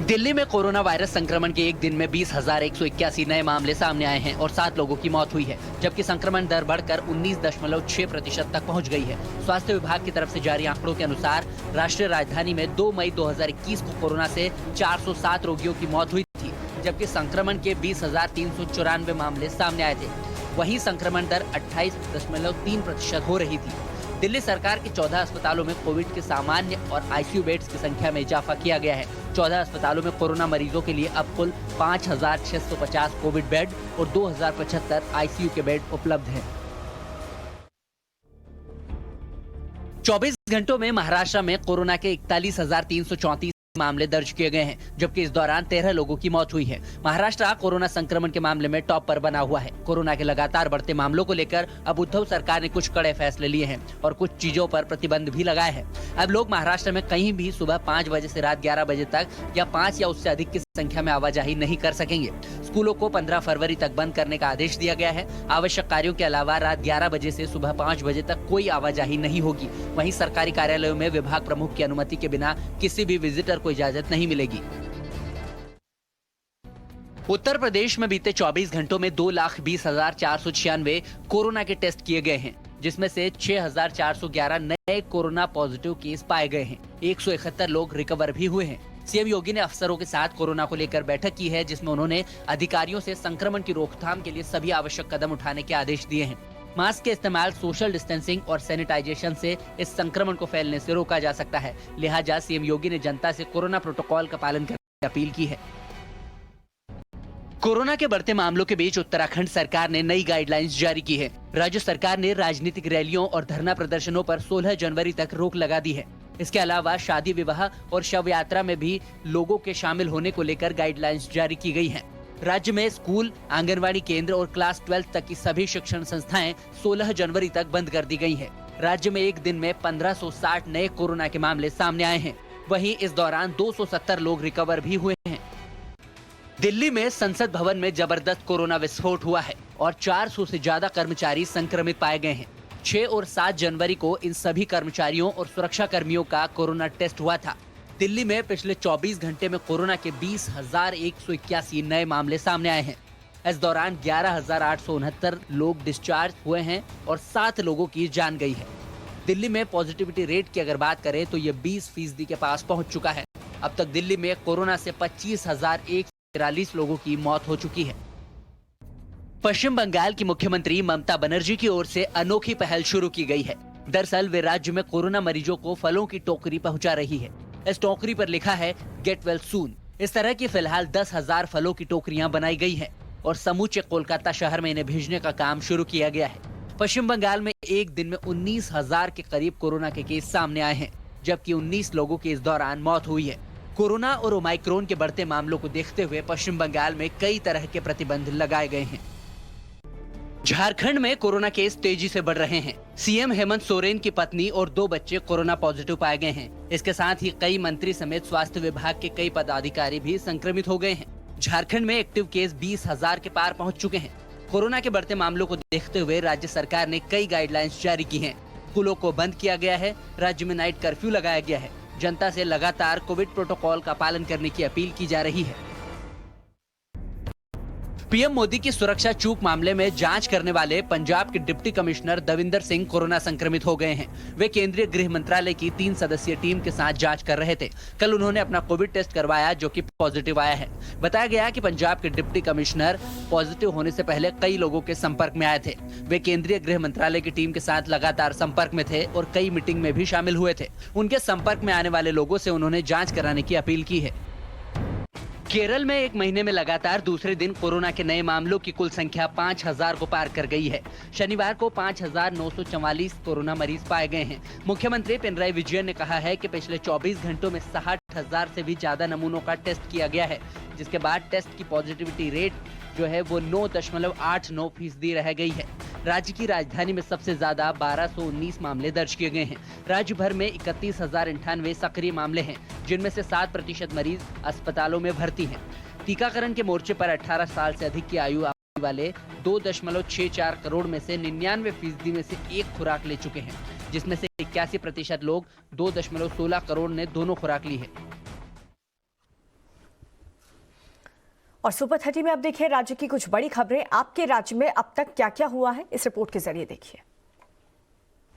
दिल्ली में कोरोना वायरस संक्रमण के एक दिन में 20,181 नए मामले सामने आए हैं और 7 लोगों की मौत हुई है, जबकि संक्रमण दर बढ़कर 19.6% तक पहुंच गई है। स्वास्थ्य विभाग की तरफ से जारी आंकड़ों के अनुसार राष्ट्रीय राजधानी में 2 मई 2021 को कोरोना से 407 रोगियों की मौत हुई थी, जबकि संक्रमण के 20,394 मामले सामने आए थे। वहीं संक्रमण दर 28.3% हो रही थी। दिल्ली सरकार के 14 अस्पतालों में कोविड के सामान्य और आईसीयू बेड्स की संख्या में इजाफा किया गया है। 14 अस्पतालों में कोरोना मरीजों के लिए अब कुल 5,650 कोविड बेड और 2,075 आईसीयू के बेड उपलब्ध हैं। 24 घंटों में महाराष्ट्र में कोरोना के 41,334 मामले दर्ज किए गए हैं, जबकि इस दौरान 13 लोगों की मौत हुई है। महाराष्ट्र कोरोना संक्रमण के मामले में टॉप पर बना हुआ है। कोरोना के लगातार बढ़ते मामलों को लेकर अब उद्धव सरकार ने कुछ कड़े फैसले लिए हैं और कुछ चीजों पर प्रतिबंध भी लगाए हैं। अब लोग महाराष्ट्र में कहीं भी सुबह 5 बजे से रात 11 बजे तक या 5 या उससे अधिक की संख्या में आवाजाही नहीं कर सकेंगे। स्कूलों को 15 फरवरी तक बंद करने का आदेश दिया गया है। आवश्यक कार्यों के अलावा रात 11 बजे से सुबह 5 बजे तक कोई आवाजाही नहीं होगी। वहीं सरकारी कार्यालयों में विभाग प्रमुख की अनुमति के बिना किसी भी विजिटर को इजाजत नहीं मिलेगी। उत्तर प्रदेश में बीते 24 घंटों में 2,20,496 कोरोना के टेस्ट किए गए हैं, जिसमें से 6,411 नए कोरोना पॉजिटिव केस पाए गए हैं। 171 लोग रिकवर भी हुए हैं। सीएम योगी ने अफसरों के साथ कोरोना को लेकर बैठक की है, जिसमें उन्होंने अधिकारियों से संक्रमण की रोकथाम के लिए सभी आवश्यक कदम उठाने के आदेश दिए हैं। मास्क के इस्तेमाल, सोशल डिस्टेंसिंग और सैनिटाइजेशन से इस संक्रमण को फैलने से रोका जा सकता है। लिहाजा सीएम योगी ने जनता से कोरोना प्रोटोकॉल का पालन करने की अपील की है। कोरोना के बढ़ते मामलों के बीच उत्तराखंड सरकार ने नई गाइडलाइंस जारी की है। राज्य सरकार ने राजनीतिक रैलियों और धरना प्रदर्शनों पर 16 जनवरी तक रोक लगा दी है। इसके अलावा शादी, विवाह और शव यात्रा में भी लोगों के शामिल होने को लेकर गाइडलाइंस जारी की गई हैं। राज्य में स्कूल, आंगनवाड़ी केंद्र और क्लास 12 तक की सभी शिक्षण संस्थाएं 16 जनवरी तक बंद कर दी गई हैं। राज्य में एक दिन में 1560 नए कोरोना के मामले सामने आए हैं। वहीं इस दौरान 270 लोग रिकवर भी हुए हैं। दिल्ली में संसद भवन में जबरदस्त कोरोना विस्फोट हुआ है और 400 से ज्यादा कर्मचारी संक्रमित पाए गए हैं। 6 और 7 जनवरी को इन सभी कर्मचारियों और सुरक्षा कर्मियों का कोरोना टेस्ट हुआ था। दिल्ली में पिछले 24 घंटे में कोरोना के 20,181 नए मामले सामने आए हैं। इस दौरान 11,869 लोग डिस्चार्ज हुए हैं और 7 लोगों की जान गई है। दिल्ली में पॉजिटिविटी रेट की अगर बात करें तो ये 20% के पास पहुंच चुका है। अब तक दिल्ली में कोरोना से 25,143 लोगों की मौत हो चुकी है। पश्चिम बंगाल की मुख्यमंत्री ममता बनर्जी की ओर से अनोखी पहल शुरू की गई है। दरअसल वे राज्य में कोरोना मरीजों को फलों की टोकरी पहुंचा रही है। इस टोकरी पर लिखा है गेट वेल सून। इस तरह की फिलहाल 10,000 फलों की टोकरियां बनाई गई हैं और समूचे कोलकाता शहर में इन्हें भेजने का काम शुरू किया गया है। पश्चिम बंगाल में एक दिन में 19,000 के करीब कोरोना के केस सामने आए हैं, जबकि 19 लोगों की इस दौरान मौत हुई है। कोरोना और ओमाइक्रोन के बढ़ते मामलों को देखते हुए पश्चिम बंगाल में कई तरह के प्रतिबंध लगाए गए हैं। झारखंड में कोरोना केस तेजी से बढ़ रहे हैं। सीएम हेमंत सोरेन की पत्नी और 2 बच्चे कोरोना पॉजिटिव पाए गए हैं। इसके साथ ही कई मंत्री समेत स्वास्थ्य विभाग के कई पदाधिकारी भी संक्रमित हो गए हैं। झारखंड में एक्टिव केस 20,000 के पार पहुंच चुके हैं। कोरोना के बढ़ते मामलों को देखते हुए राज्य सरकार ने कई गाइडलाइंस जारी की हैं। स्कूलों को बंद किया गया है। राज्य में नाइट कर्फ्यू लगाया गया है। जनता से लगातार कोविड प्रोटोकॉल का पालन करने की अपील की जा रही है। पीएम मोदी की सुरक्षा चूक मामले में जांच करने वाले पंजाब के deputy commissioner Davinder Singh corona संक्रमित हो गए हैं। वे केंद्रीय गृह मंत्रालय की 3 सदस्यीय टीम के साथ जांच कर रहे थे। कल उन्होंने अपना कोविड टेस्ट करवाया, जो कि पॉजिटिव आया है। बताया गया कि पंजाब के डिप्टी कमिश्नर पॉजिटिव होने से पहले कई लोगों के संपर्क में आए थे। वे केंद्रीय गृह मंत्रालय की टीम के साथ लगातार संपर्क में थे और कई मीटिंग में भी शामिल हुए थे। उनके संपर्क में आने वाले लोगों से उन्होंने जांच कराने की अपील की है। केरल में एक महीने में लगातार दूसरे दिन कोरोना के नए मामलों की कुल संख्या 5000 को पार कर गई है। शनिवार को 5944 कोरोना मरीज पाए गए हैं। मुख्यमंत्री पिनराई विजयन ने कहा है कि पिछले 24 घंटों में 60,000 से भी ज्यादा नमूनों का टेस्ट किया गया है, जिसके बाद टेस्ट की पॉजिटिविटी रेट जो है वो 9.89% रह गई है। राज्य की राजधानी में सबसे ज्यादा 1219 मामले दर्ज किए गए हैं। राज्य भर में 31,098 सक्रिय मामले हैं, जिनमें से 7% मरीज अस्पतालों में भर्ती हैं। टीकाकरण के मोर्चे पर 18 साल से अधिक की आयु वाले 2.64 करोड़ में से 99% में से एक खुराक ले चुके हैं, जिसमें से 81% लोग 2.16 करोड़ ने दोनों खुराक ली है। और सुपर 30 में अब देखिए राज्य की कुछ बड़ी खबरें। आपके राज्य में अब तक क्या क्या हुआ है, इस रिपोर्ट के जरिए देखिए।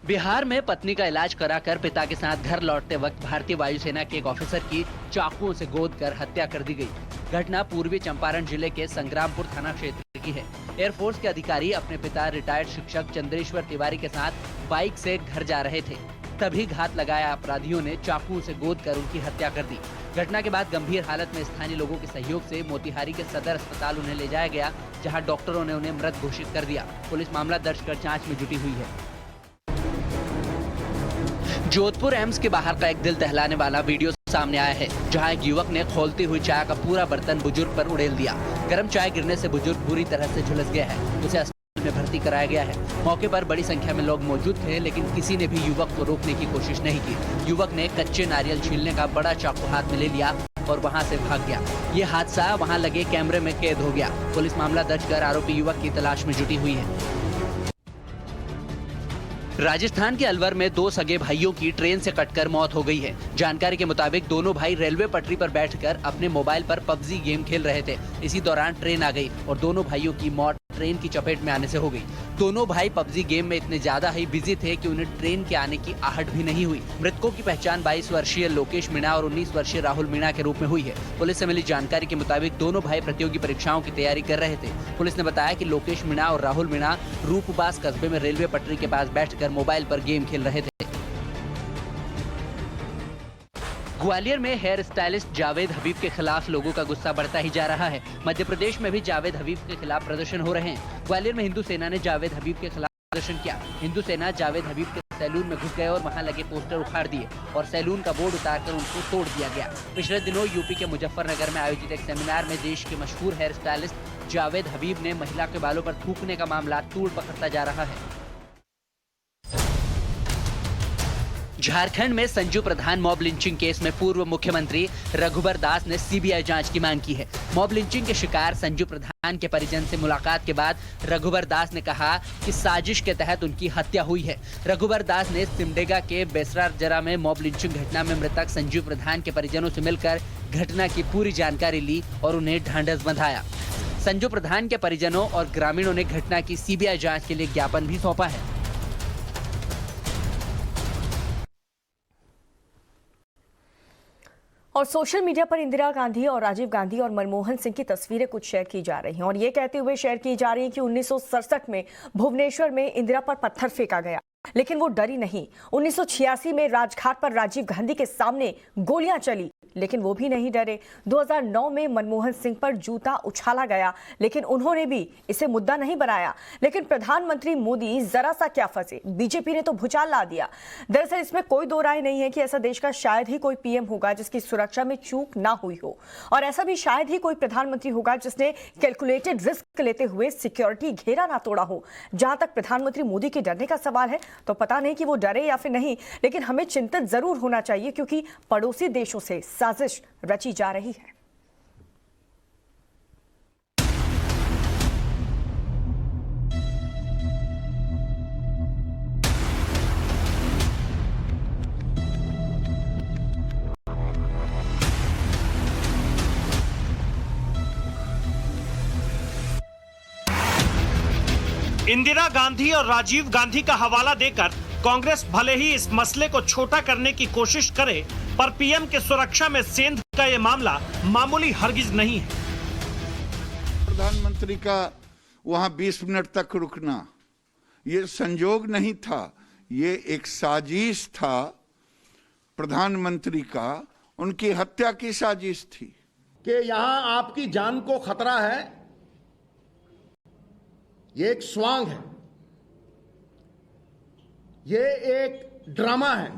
बिहार में पत्नी का इलाज कराकर पिता के साथ घर लौटते वक्त भारतीय वायुसेना के एक ऑफिसर की चाकुओं से गोद कर हत्या कर दी गई। घटना पूर्वी चंपारण जिले के संग्रामपुर थाना क्षेत्र की है। एयरफोर्स के अधिकारी अपने पिता रिटायर्ड शिक्षक चंद्रेश्वर तिवारी के साथ बाइक से घर जा रहे थे, तभी घात लगाया अपराधियों ने चाकुओं से गोद कर उनकी हत्या कर दी। घटना के बाद गंभीर हालत में स्थानीय लोगों के सहयोग से मोतिहारी के सदर अस्पताल उन्हें ले जाया गया, जहां डॉक्टरों ने उन्हें मृत घोषित कर दिया। पुलिस मामला दर्ज कर जांच में जुटी हुई है। जोधपुर एम्स के बाहर का एक दिल दहलाने वाला वीडियो सामने आया है, जहां एक युवक ने खौलती हुई चाय का पूरा बर्तन बुजुर्ग पर उड़ेल दिया। गर्म चाय गिरने से बुजुर्ग बुरी तरह से झुलस गया है। उसे अस्पताल में भर्ती कराया गया है। मौके पर बड़ी संख्या में लोग मौजूद थे, लेकिन किसी ने भी युवक को रोकने की कोशिश नहीं की। युवक ने कच्चे नारियल छीलने का बड़ा चाकू हाथ में ले लिया और वहां से भाग गया। ये हादसा वहां लगे कैमरे में कैद हो गया। पुलिस मामला दर्ज कर आरोपी युवक की तलाश में जुटी हुई है। राजस्थान के अलवर में 2 सगे भाइयों की ट्रेन से कटकर मौत हो गई है। जानकारी के मुताबिक दोनों भाई रेलवे पटरी पर बैठकर अपने मोबाइल पर पबजी गेम खेल रहे थे। इसी दौरान ट्रेन आ गई और दोनों भाइयों की मौत ट्रेन की चपेट में आने से हो गई। दोनों भाई पबजी गेम में इतने ज्यादा ही बिजी थे कि उन्हें ट्रेन के आने की आहट भी नहीं हुई। मृतकों की पहचान 22 वर्षीय लोकेश मीणा और 19 वर्षीय राहुल मीणा के रूप में हुई है। पुलिस से मिली जानकारी के मुताबिक दोनों भाई प्रतियोगी परीक्षाओं की तैयारी कर रहे थे। पुलिस ने बताया कि लोकेश मीणा और राहुल मीणा रूपबास कस्बे में रेलवे पटरी के पास बैठकर मोबाइल पर गेम खेल रहे थे। ग्वालियर में हेयर स्टाइलिस्ट जावेद हबीब के खिलाफ लोगों का गुस्सा बढ़ता ही जा रहा है। मध्य प्रदेश में भी जावेद हबीब के खिलाफ प्रदर्शन हो रहे हैं। ग्वालियर में हिंदू सेना ने जावेद हबीब के खिलाफ प्रदर्शन किया। हिंदू सेना जावेद हबीब के सैलून में घुस गए और वहां लगे पोस्टर उखाड़ दिए और सैलून का बोर्ड उतारकर उनको तोड़ दिया गया। पिछले दिनों यूपी के मुजफ्फरनगर में आयोजित एक सेमिनार में देश के मशहूर हेयर स्टाइलिस्ट जावेद हबीब ने महिला के बालों पर थूकने का मामला तूड़ पकड़ता जा रहा है। झारखंड में संजू प्रधान मॉब लिंचिंग केस में पूर्व मुख्यमंत्री रघुबर दास ने सीबीआई जांच की मांग की है। मॉब लिंचिंग के शिकार संजू प्रधान के परिजन से मुलाकात के बाद रघुबर दास ने कहा कि साजिश के तहत उनकी हत्या हुई है। रघुबर दास ने सिमडेगा के बेसराजरा में मॉब लिंचिंग घटना में मृतक संजू प्रधान के परिजनों से मिलकर घटना की पूरी जानकारी ली और उन्हें ढांढस बंधाया। संजू प्रधान के परिजनों और ग्रामीणों ने घटना की सीबीआई जांच के लिए ज्ञापन भी सौंपा है। और सोशल मीडिया पर इंदिरा गांधी और राजीव गांधी और मनमोहन सिंह की तस्वीरें कुछ शेयर की जा रही हैं और ये कहते हुए शेयर की जा रही है कि 1967 में भुवनेश्वर में इंदिरा पर पत्थर फेंका गया, लेकिन वो डरी नहीं। 1986 में राजघाट पर राजीव गांधी के सामने गोलियां चली, लेकिन वो भी नहीं डरे। 2009 में मनमोहन सिंह पर जूता उछाला गया, लेकिन उन्होंने भी इसे मुद्दा नहीं बनाया। लेकिन प्रधानमंत्री मोदी जरा सा क्या फंसे, बीजेपी ने तो भूचाल ला दिया। दरअसल इसमें कोई दो राय नहीं है कि ऐसा देश का शायद ही कोई पीएम होगा जिसकी सुरक्षा में चूक ना हुई हो, और ऐसा भी शायद ही कोई प्रधानमंत्री होगा जिसने कैलकुलेटेड रिस्क लेते हुए सिक्योरिटी घेरा ना तोड़ा हो। जहां तक प्रधानमंत्री मोदी के डरने का सवाल है, तो पता नहीं कि वो डरे या फिर नहीं, लेकिन हमें चिंतित जरूर होना चाहिए क्योंकि पड़ोसी देशों से साजिश रची जा रही है। इंदिरा गांधी और राजीव गांधी का हवाला देकर कांग्रेस भले ही इस मसले को छोटा करने की कोशिश करे, पर पीएम की सुरक्षा में सेंध का ये मामला मामूली हरगिज नहीं है। प्रधानमंत्री का वहां 20 मिनट तक रुकना ये संजोग नहीं था, ये एक साजिश था प्रधानमंत्री का, उनकी हत्या की साजिश थी। कि यहां आपकी जान को खतरा है, ये एक स्वांग है, ये एक ड्रामा है।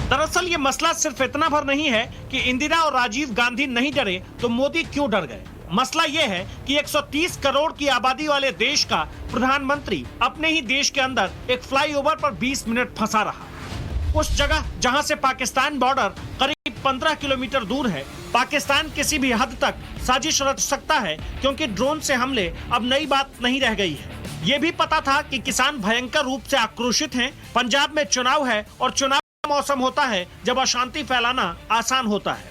दरअसल ये मसला सिर्फ इतना भर नहीं है कि इंदिरा और राजीव गांधी नहीं डरे तो मोदी क्यों डर गए। मसला ये है कि 130 करोड़ की आबादी वाले देश का प्रधानमंत्री अपने ही देश के अंदर एक फ्लाईओवर पर 20 मिनट फंसा रहा। उस जगह जहां से पाकिस्तान बॉर्डर करीब 15 किलोमीटर दूर है। पाकिस्तान किसी भी हद तक साजिश रच सकता है, क्योंकि ड्रोन से हमले अब नई बात नहीं रह गई है। ये भी पता था कि किसान भयंकर रूप से आक्रोशित हैं। पंजाब में चुनाव है और चुनाव का मौसम होता है जब अशांति फैलाना आसान होता है।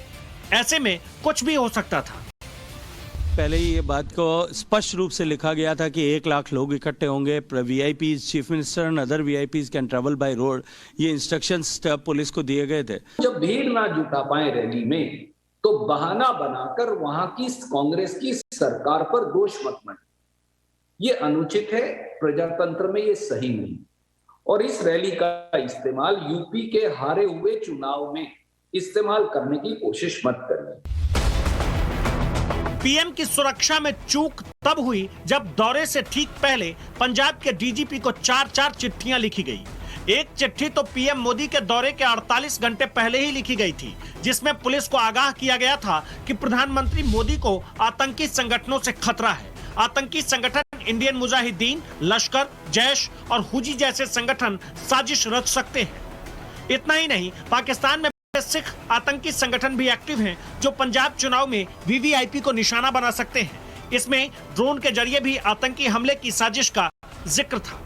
ऐसे में कुछ भी हो सकता था। पहले ही ये बात को स्पष्ट रूप से लिखा गया था कि 1 लाख लोग इकट्ठे होंगे, VIPs, chief minister and other VIPs can travel by road. ये इंस्ट्रक्शंस पुलिस को दिए गए थे। जब भीड़ ना जुटा पाए रैली में तो बहाना बनाकर वहां की कांग्रेस की सरकार पर दोष मत मत, ये अनुचित है। प्रजातंत्र में ये सही नहीं, और इस रैली का इस्तेमाल यूपी के हारे हुए चुनाव में इस्तेमाल करने की कोशिश मत करिए। पीएम की सुरक्षा में चूक तब हुई जब दौरे से ठीक पहले पंजाब के डीजीपी को 4-4 चिट्ठियां लिखी गई। एक चिट्ठी तो पीएम मोदी के दौरे के 48 घंटे पहले ही लिखी गई थी, जिसमें पुलिस को आगाह किया गया था कि प्रधानमंत्री मोदी को आतंकी संगठनों से खतरा है। आतंकी संगठन इंडियन मुजाहिदीन, लश्कर, जैश और हुजी जैसे संगठन साजिश रच सकते हैं। इतना ही नहीं, पाकिस्तान में सिख आतंकी संगठन भी एक्टिव हैं, जो पंजाब चुनाव में वीवीआईपी को निशाना बना सकते हैं। इसमें ड्रोन के जरिए भी आतंकी हमले की साजिश का जिक्र था।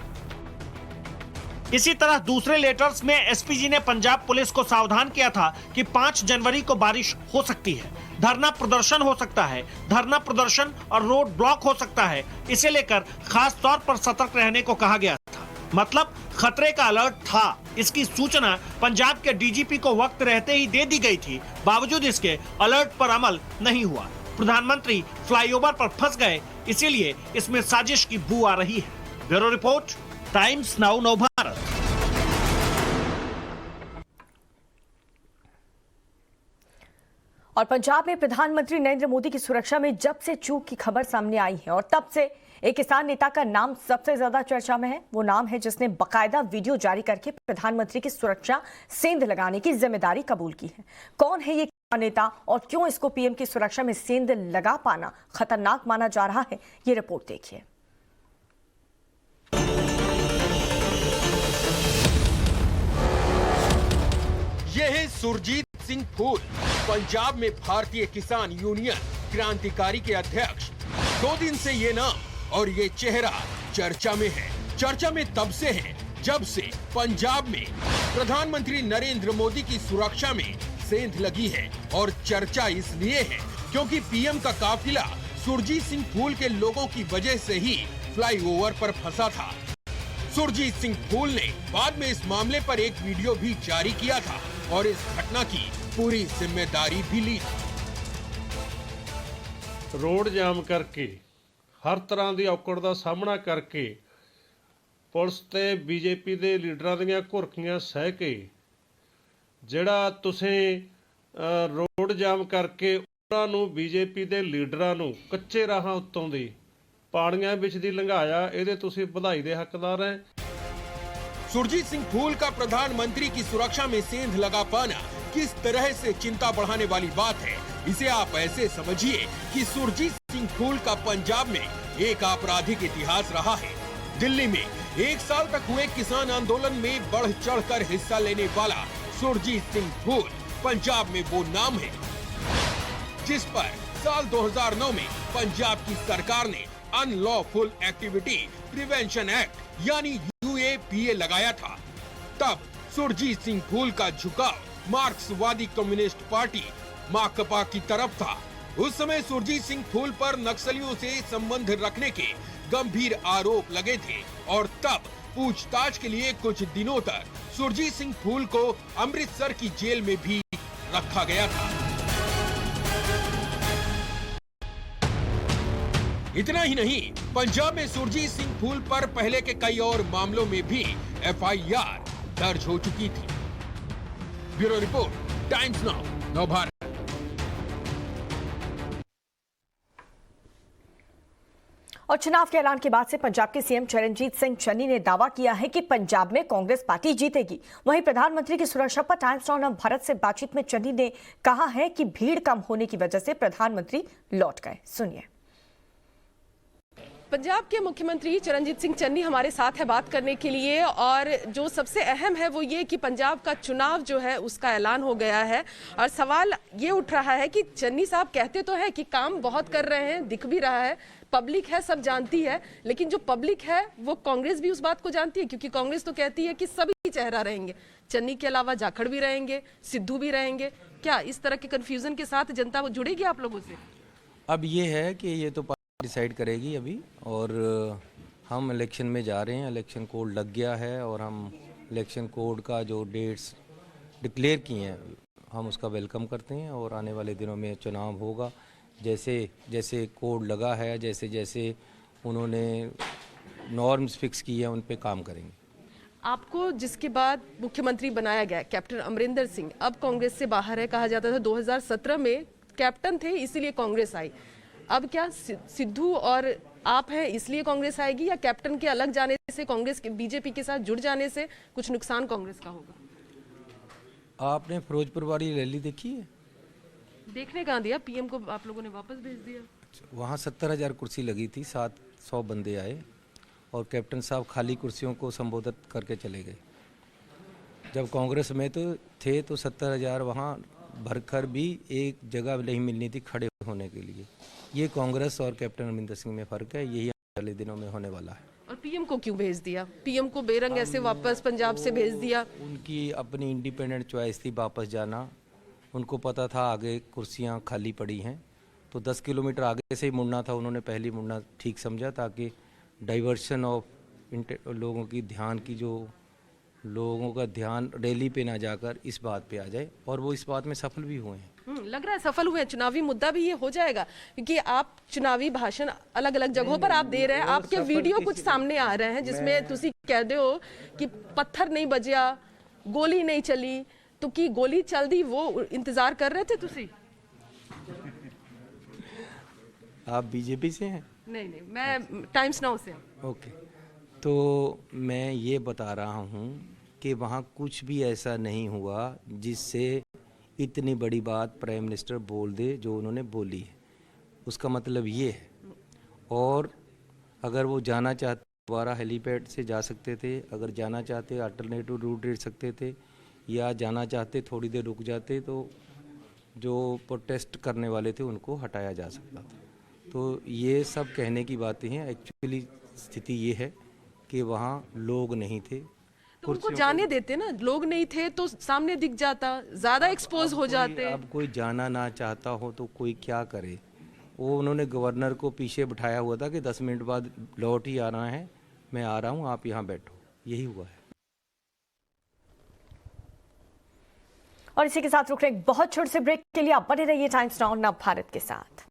इसी तरह दूसरे लेटर्स में एसपीजी ने पंजाब पुलिस को सावधान किया था कि 5 जनवरी को बारिश हो सकती है, धरना प्रदर्शन हो सकता है, धरना प्रदर्शन और रोड ब्लॉक हो सकता है। इसे लेकर खास तौर पर सतर्क रहने को कहा गया था। मतलब खतरे का अलर्ट था। इसकी सूचना पंजाब के डीजीपी को वक्त रहते ही दे दी गई थी, बावजूद इसके अलर्ट पर अमल नहीं हुआ। प्रधानमंत्री फ्लाईओवर पर फंस गए, इसीलिए इसमें साजिश की बू आ रही है। ब्यूरो रिपोर्ट, टाइम्स नाउ नव भारत। और पंजाब में प्रधानमंत्री नरेंद्र मोदी की सुरक्षा में जब से चूक की खबर सामने आई है और तब से एक किसान नेता का नाम सबसे ज्यादा चर्चा में है। वो नाम है जिसने बकायदा वीडियो जारी करके प्रधानमंत्री की सुरक्षा सेंध लगाने की जिम्मेदारी कबूल की है। कौन है ये किसान नेता और क्यों इसको पीएम की सुरक्षा में सेंध लगा पाना खतरनाक माना जा रहा है, ये रिपोर्ट देखिए। ये है सुरजीत सिंह फूल, पंजाब में भारतीय किसान यूनियन क्रांतिकारी के अध्यक्ष। 2 दिन से ये नाम और ये चेहरा चर्चा में है। चर्चा में तब से है जब से पंजाब में प्रधानमंत्री नरेंद्र मोदी की सुरक्षा में सेंध लगी है, और चर्चा इसलिए है क्योंकि पीएम का काफिला सुरजीत सिंह फूल के लोगों की वजह से ही फ्लाईओवर पर फंसा था। सुरजीत सिंह फूल ने बाद में इस मामले पर एक वीडियो भी जारी किया था और इस घटना की पूरी जिम्मेदारी भी ली। रोड जाम करके हर तरह की औकड़ का सामना करके पुलिस ते बीजेपी के लीडरां दीयां घुरकियां सह के जिहड़ा तुसीं रोड जाम करके उन्हां नूं बीजेपी के लीडरां नूं कच्चे राहां उत्तों दी पाड़ियां विच दी लंघाया, इहदे तुसीं बधाई दे हकदार हैं। सुरजीत सिंह फूल का प्रधानमंत्री की सुरक्षा में सेंध लगा पाना किस तरह से चिंता बढ़ाने वाली बात है, इसे आप ऐसे समझिए कि सुरजीत सिंह फूल का पंजाब में एक आपराधिक इतिहास रहा है। दिल्ली में 1 साल तक हुए किसान आंदोलन में बढ़ चढ़कर हिस्सा लेने वाला सुरजीत सिंह फूल पंजाब में वो नाम है जिस पर साल 2009 में पंजाब की सरकार ने अनलॉफुल एक्टिविटी प्रिवेंशन एक्ट यानी UAPA लगाया था। तब सुरजीत सिंह फूल का झुकाव मार्क्सवादी कम्युनिस्ट पार्टी माकपा की तरफ था। उस समय सुरजीत सिंह फूल पर नक्सलियों से संबंध रखने के गंभीर आरोप लगे थे और तब पूछताछ के लिए कुछ दिनों तक सुरजीत सिंह फूल को अमृतसर की जेल में भी रखा गया था। इतना ही नहीं, पंजाब में सुरजीत सिंह फूल पर पहले के कई और मामलों में भी एफआईआर दर्ज हो चुकी थी। Bureau report, times now, Navbharat. और चुनाव के ऐलान के बाद से पंजाब के सीएम चरणजीत सिंह चन्नी ने दावा किया है कि पंजाब में कांग्रेस पार्टी जीतेगी। वहीं प्रधानमंत्री की सुरक्षा पर टाइम्स नाउ भारत से बातचीत में चन्नी ने कहा है कि भीड़ कम होने की वजह से प्रधानमंत्री लौट गए। सुनिए। पंजाब के मुख्यमंत्री चरणजीत सिंह चन्नी हमारे साथ है बात करने के लिए, और जो सबसे अहम है वो ये कि पंजाब का चुनाव जो है उसका ऐलान हो गया है। और सवाल ये उठ रहा है कि चन्नी साहब कहते तो है कि काम बहुत कर रहे हैं, दिख भी रहा है, पब्लिक है, सब जानती है, लेकिन जो पब्लिक है वो कांग्रेस भी उस बात को जानती है, क्योंकि कांग्रेस तो कहती है कि सभी चेहरा रहेंगे, चन्नी के अलावा जाखड़ भी रहेंगे, सिद्धू भी रहेंगे। क्या इस तरह के कंफ्यूजन के साथ जनता जुड़ेगी आप लोगों से? अब ये है कि ये तो डिसाइड करेगी अभी, और हम इलेक्शन में जा रहे हैं, इलेक्शन कोड लग गया है और हम इलेक्शन कोड का जो डेट्स डिक्लेयर किए हैं हम उसका वेलकम करते हैं, और आने वाले दिनों में चुनाव होगा। जैसे जैसे कोड लगा है, जैसे जैसे उन्होंने नॉर्म्स फिक्स किए हैं उन पे काम करेंगे। आपको जिसके बाद मुख्यमंत्री बनाया गया कैप्टन अमरिंदर सिंह अब कांग्रेस से बाहर है, कहा जाता था 2017 में कैप्टन थे इसीलिए कांग्रेस आई। अब क्या सिद्धू और आप हैं इसलिए कांग्रेस आएगी, या कैप्टन के अलग जाने से कांग्रेस के बीजेपी के साथ जुड़ जाने से कुछ नुकसान कांग्रेस का होगा? आपने फिरोजपुर वाली रैली देखी है? देखने कहाँ दिया, पीएम को आप लोगों ने वापस भेज दिया। वहाँ 70,000 कुर्सी लगी थी, 700 बंदे आए और कैप्टन साहब खाली कुर्सियों को संबोधित करके चले गए। जब कांग्रेस में तो थे तो 70,000 वहाँ भरकर भी एक जगह नहीं मिलनी थी खड़े होने के लिए। ये कांग्रेस और कैप्टन अमरिंदर सिंह में फर्क है, यही आने वाले दिनों में होने वाला है। और पीएम को क्यों भेज दिया? पीएम को बेरंग ऐसे वापस पंजाब से भेज दिया? उनकी अपनी इंडिपेंडेंट चॉइस थी वापस जाना। उनको पता था आगे कुर्सियां खाली पड़ी हैं, तो 10 किलोमीटर आगे से ही मुड़ना था। उन्होंने पहले मुड़ना ठीक समझा ताकि डाइवर्शन ऑफ लोगों की ध्यान की जो लोगों का ध्यान रैली पे ना जाकर इस बात पे आ जाए, और वो इस बात में सफल भी हुए हैं। लग रहा है सफल हुए। चुनावी मुद्दा भी ये हो जाएगा, क्योंकि आप चुनावी भाषण अलग अलग जगहों पर आप दे रहे हैं। आपके वीडियो कुछ सामने आ रहे हैं जिसमें तुसी कह दे हो कि पत्थर नहीं बजिया, गोली नहीं चली, तो की गोली चल दी वो इंतजार कर रहे थे तुसी? आप बीजेपी से हैं? नहीं, मैं टाइम्स नाउ से हूं। ओके, तो मैं ये बता रहा हूँ कि वहाँ कुछ भी ऐसा नहीं हुआ जिससे इतनी बड़ी बात प्राइम मिनिस्टर बोल दे जो उन्होंने बोली है। उसका मतलब ये है, और अगर वो जाना चाहते दोबारा हेलीपैड से जा सकते थे, अगर जाना चाहते अल्टरनेटिव रूट ले सकते थे, या जाना चाहते थोड़ी देर रुक जाते तो जो प्रोटेस्ट करने वाले थे उनको हटाया जा सकता था। तो ये सब कहने की बातें हैं। एक्चुअली स्थिति ये है कि वहाँ लोग नहीं थे, तो उनको जाने देते ना, लोग नहीं थे तो सामने दिख जाता, ज्यादा एक्सपोज हो जाते। अब कोई जाना ना चाहता हो तो कोई क्या करे? वो उन्होंने गवर्नर को पीछे बिठाया हुआ था कि 10 मिनट बाद लौट ही आना है, मैं आ रहा हूँ, आप यहाँ बैठो, यही हुआ है। और इसी के साथ रुक रहे एक बहुत छोटे से ब्रेक के लिए आप बने रहिए टाइम्स नाउ नव भारत के साथ।